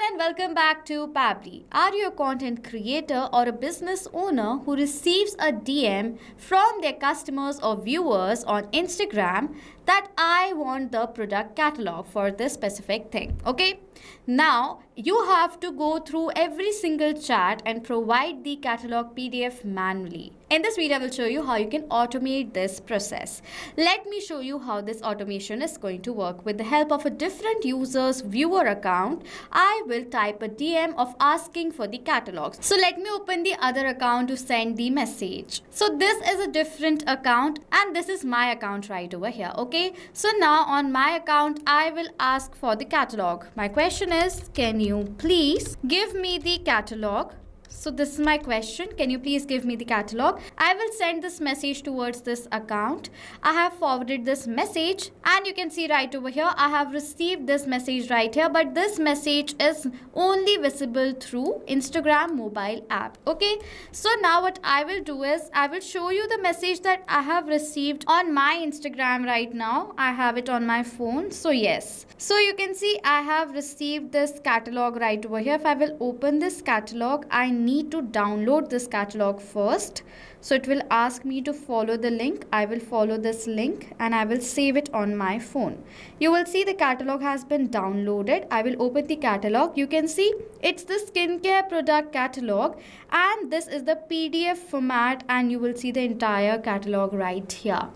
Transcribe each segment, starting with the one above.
everyone and welcome back to Pabbly. Are you a content creator or a business owner who receives a DM from their customers or viewers on Instagram that I want the product catalog for this specific thing? Okay. Now you have to go through every single chat and provide the catalog PDF manually. In this video, I will show you how you can automate this process. Let me show you how this automation is going to work. With the help of a different user's viewer account, I will type a DM of asking for the catalog. So let me open the other account to send the message. So this is a different account and this is my account right over here. Okay. So now on my account, I will ask for the catalog. My question is, can you please give me the catalog? So this is my question. Can you please give me the catalog? I will send this message towards this account. I have forwarded this message and you can see right over here, I have received this message right here, but this message is only visible through Instagram mobile app. Okay. So now what I will do is I will show you the message that I have received on my Instagram right now. I have it on my phone. So yes. So you can see I have received this catalog right over here. If I will open this catalog, I need to download this catalog first. So it will ask me to follow the link. I will follow this link and I will save it on my phone. You will see the catalog has been downloaded. I will open the catalog. You can see it's the skincare product catalog and this is the PDF format and you will see the entire catalog right here.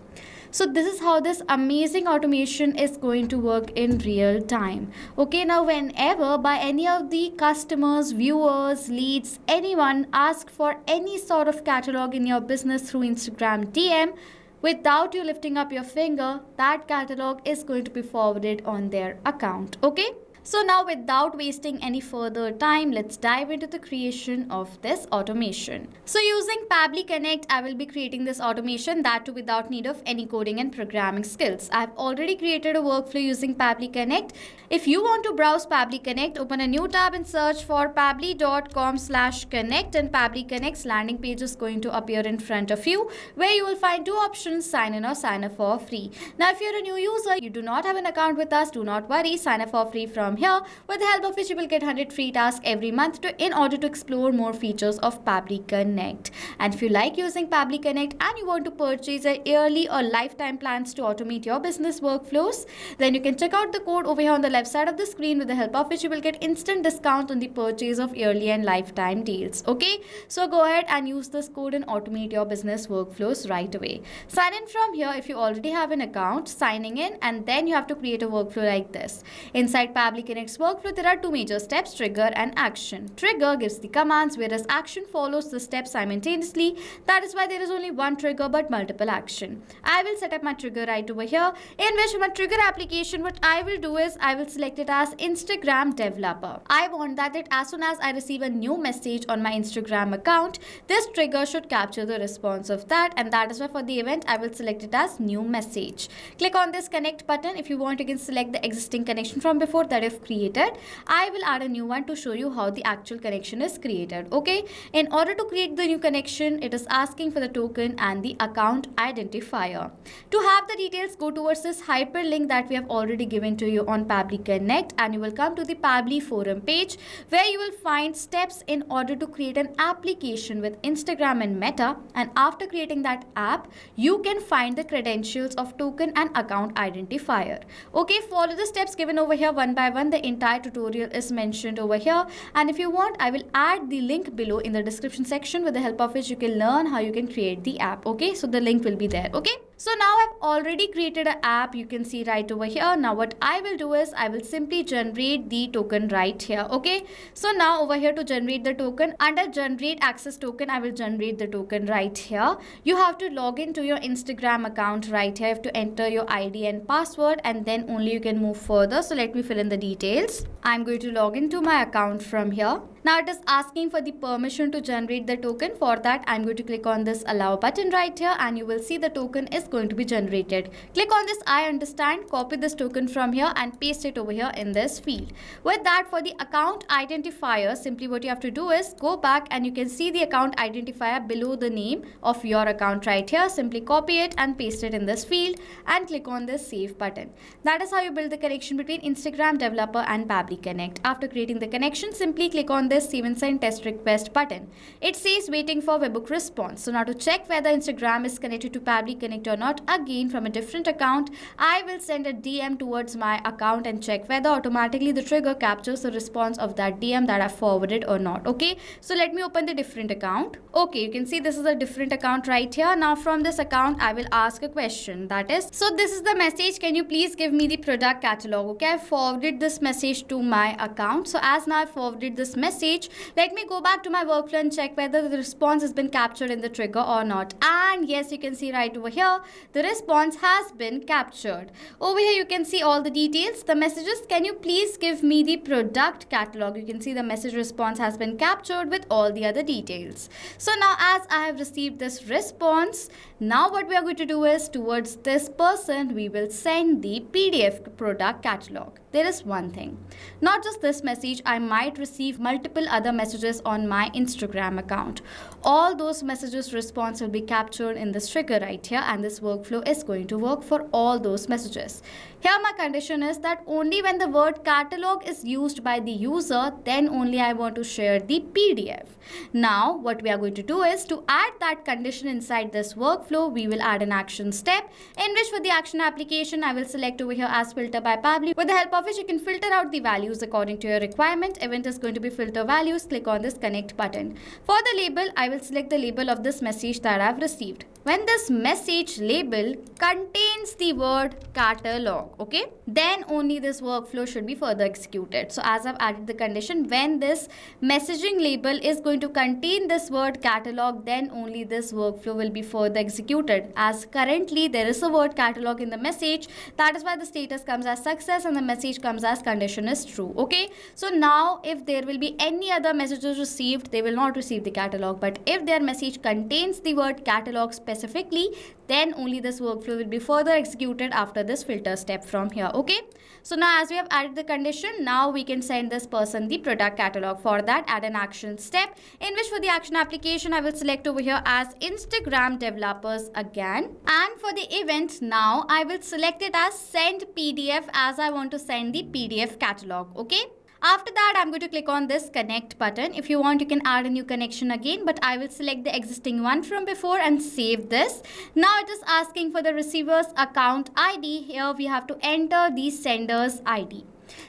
So this is how this amazing automation is going to work in real time. Okay, now whenever by any of the customers, viewers, leads, anyone ask for any sort of catalog in your business through Instagram DM, without you lifting up your finger, that catalog is going to be forwarded on their account. Okay. So now without wasting any further time, let's dive into the creation of this automation. So using Pabbly Connect, I will be creating this automation, that too without need of any coding and programming skills. I've already created a workflow using Pabbly Connect. If you want to browse Pabbly Connect, open a new tab and search for pabbly.com/connect and Pabbly Connect's landing page is going to appear in front of you where you will find two options, sign in or sign up for free. Now if you're a new user, you do not have an account with us, do not worry, sign up for free from here, with the help of which you will get 100 free tasks every month in order to explore more features of Pabbly Connect. And if you like using Pabbly Connect and you want to purchase a yearly or lifetime plans to automate your business workflows, then you can check out the code over here on the left side of the screen, with the help of which you will get instant discount on the purchase of yearly and lifetime deals. Okay, so go ahead and use this code and automate your business workflows right away. Sign in from here if you already have an account, signing in, and then you have to create a workflow like this. Inside Pabbly Connect's workflow, there are two major steps, trigger and action. Trigger gives the commands, whereas action follows the steps simultaneously. That is why there is only one trigger but multiple action. I will set up my trigger right over here, in which my trigger application, what I will do is I will select it as Instagram developer. I want that as soon as I receive a new message on my Instagram account, this trigger should capture the response of that, and that is why for the event I will select it as new message. Click on this connect button. If you want, you can select the existing connection from before that I've created. I will add a new one to show you how the actual connection is created. Okay, in order to create the new connection, it is asking for the token and the account identifier. To have the details, go towards this hyperlink that we have already given to you on Pabbly Connect and you will come to the Pabbly forum page where you will find steps in order to create an application with Instagram and Meta, and after creating that app you can find the credentials of token and account identifier. Okay, follow the steps given over here one by one. The entire tutorial is mentioned over here, and if you want, I will add the link below in the description section, with the help of which you can learn how you can create the app. Okay, so the link will be there. Okay, so now I've already created an app, you can see right over here. Now what I will do is I will simply generate the token right here. Okay, so now over here to generate the token, under generate access token, I will generate the token right here. You have to log into your Instagram account right here. You have to enter your ID and password and then only you can move further. So let me fill in the details. I'm going to log into my account from here. Now it is asking for the permission to generate the token. For that, I'm going to click on this allow button right here, and you will see the token is going to be generated. Click on this I understand, copy this token from here and paste it over here in this field. With that, for the account identifier, simply what you have to do is go back and you can see the account identifier below the name of your account right here. Simply copy it and paste it in this field and click on this save button. That is how you build the connection between Instagram developer and Pabbly Connect. After creating the connection, simply click on this save and send test request button. It says waiting for webhook response. So now to check whether Instagram is connected to Pabbly Connect or not, again from a different account, I will send a DM towards my account and check whether automatically the trigger captures the response of that DM that I forwarded or not. Okay, so let me open the different account. Okay, you can see this is a different account right here. Now from this account, I will ask a question, that is, so this is the message, can you please give me the product catalog? Okay, I forwarded this message to my account. So as now I forwarded this message, let me go back to my workflow and check whether the response has been captured in the trigger or not. And yes, you can see right over here, the response has been captured. Over here, you can see all the details. The messages, can you please give me the product catalog? You can see the message response has been captured with all the other details. So now as I have received this response, now what we are going to do is towards this person, we will send the PDF product catalog. There is one thing, not just this message, I might receive multiple other messages on my Instagram account. All those messages response will be captured in this trigger right here, and this workflow is going to work for all those messages. Here my condition is that only when the word catalog is used by the user, then only I want to share the PDF. Now what we are going to do is to add that condition inside this workflow, we will add an action step in which for the action application, I will select over here as filter by Pabbly, with the help of which you can filter out the values according to your requirement. Event is going to be filter values. Click on this connect button. For the label, I will select the label of this message that I have received. When this message label contains the word catalog, okay, then only this workflow should be further executed. So as I've added the condition, when this messaging label is going to contain this word catalog, then only this workflow will be further executed. As currently there is a word catalog in the message, that is why the status comes as success and the message comes as condition is true. Okay, so now if there will be any other messages received, they will not receive the catalog, but if their message contains the word catalog specifically, then only this workflow will be further executed after this filter step from here. Okay, so now as we have added the condition, now we can send this person the product catalog. For that, add an action step in which for the action application, I will select over here as Instagram developers again, and for the event, now I will select it as send PDF, as I want to send the PDF catalog. Okay, after that, I'm going to click on this connect button. If you want, you can add a new connection again, but I will select the existing one from before and save this. Now it is asking for the receiver's account ID. Here we have to enter the sender's ID.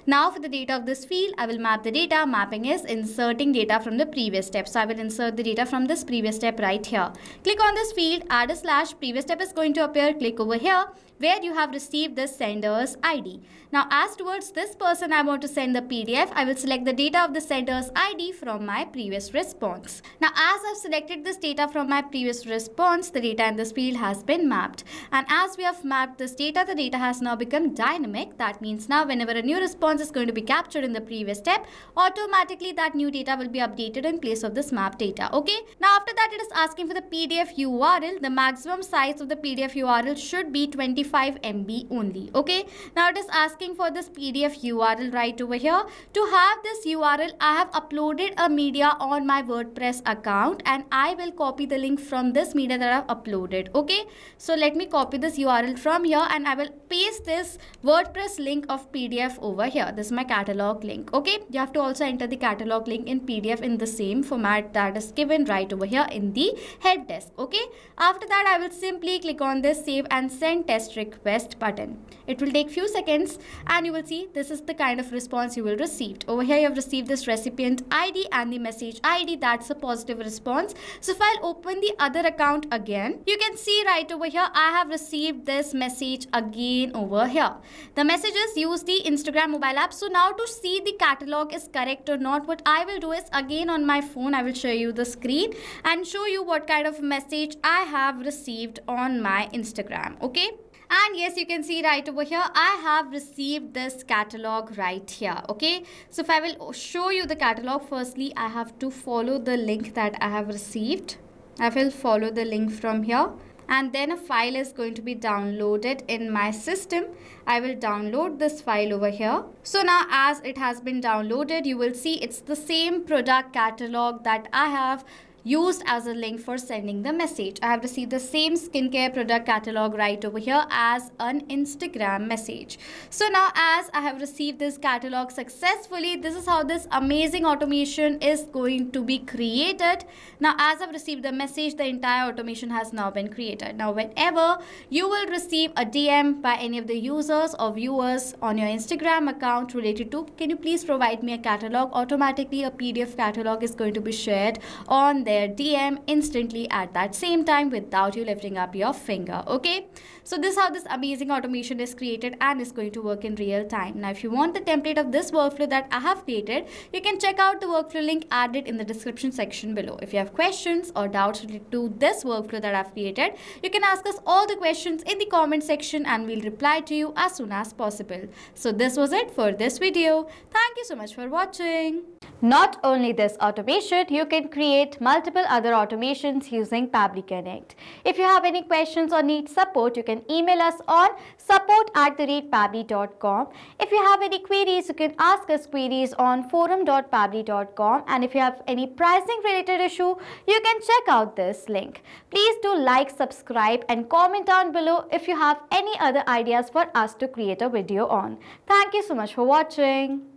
Now for the data of this field, I will map the data. Mapping is inserting data from the previous step. So I will insert the data from this previous step right here. Click on this field, add a slash, previous step is going to appear. Click over here where you have received the sender's ID. Now as towards this person I want to send the PDF, I will select the data of the sender's ID from my previous response. Now as I've selected this data from my previous response, the data in this field has been mapped. And as we have mapped this data, the data has now become dynamic. That means now whenever a new response is going to be captured in the previous step, automatically that new data will be updated in place of this map data. Okay, now after that it is asking for the PDF URL. The maximum size of the PDF URL should be 25 MB only. Okay, now it is asking for this PDF URL right over here. To have this URL, I have uploaded a media on my WordPress account, and I will copy the link from this media that I have uploaded. Okay, so let me copy this URL from here and I will paste this WordPress link of PDF over here. This is my catalog link. Okay, you have to also enter the catalog link in PDF in the same format that is given right over here in the help desk. Okay, after that I will simply click on this save and send test request button. It will take few seconds and you will see this is the kind of response you will receive. Over here you have received this recipient ID and the message ID. That's a positive response. So if I'll open the other account again, you can see right over here I have received this message again over here. The messages use the Instagram mobile app. So now to see the catalog is correct or not, what I will do is again on my phone I will show you the screen and show you what kind of message I have received on my Instagram. Okay, And yes, you can see right over here, I have received this catalog right here. Okay, so if I will show you the catalog, firstly I have to follow the link that I have received. I will follow the link from here, and then a file is going to be downloaded in my system. I will download this file over here. So now as it has been downloaded, you will see it's the same product catalog that I have used as a link for sending the message. I have received the same skincare product catalog right over here as an Instagram message. So now as I have received this catalog successfully, this is how this amazing automation is going to be created. Now as I've received the message, the entire automation has now been created. Now whenever you will receive a DM by any of the users or viewers on your Instagram account related to, can you please provide me a catalog, automatically a PDF catalog is going to be shared on their DM instantly at that same time without you lifting up your finger. Okay, so this is how this amazing automation is created and is going to work in real time. Now if you want the template of this workflow that I have created, you can check out the workflow link added in the description section below. If you have questions or doubts related to this workflow that I've created, you can ask us all the questions in the comment section and we'll reply to you as soon as possible. So this was it for this video. Thank you so much for watching. Not only this automation, you can create multiple other automations using Pabbly Connect. If you have any questions or need support, you can email us on support@pabbly.com. If you have any queries, you can ask us queries on forum.pabbly.com. And if you have any pricing related issue, you can check out this link. Please do like, subscribe and comment down below if you have any other ideas for us to create a video on. Thank you so much for watching.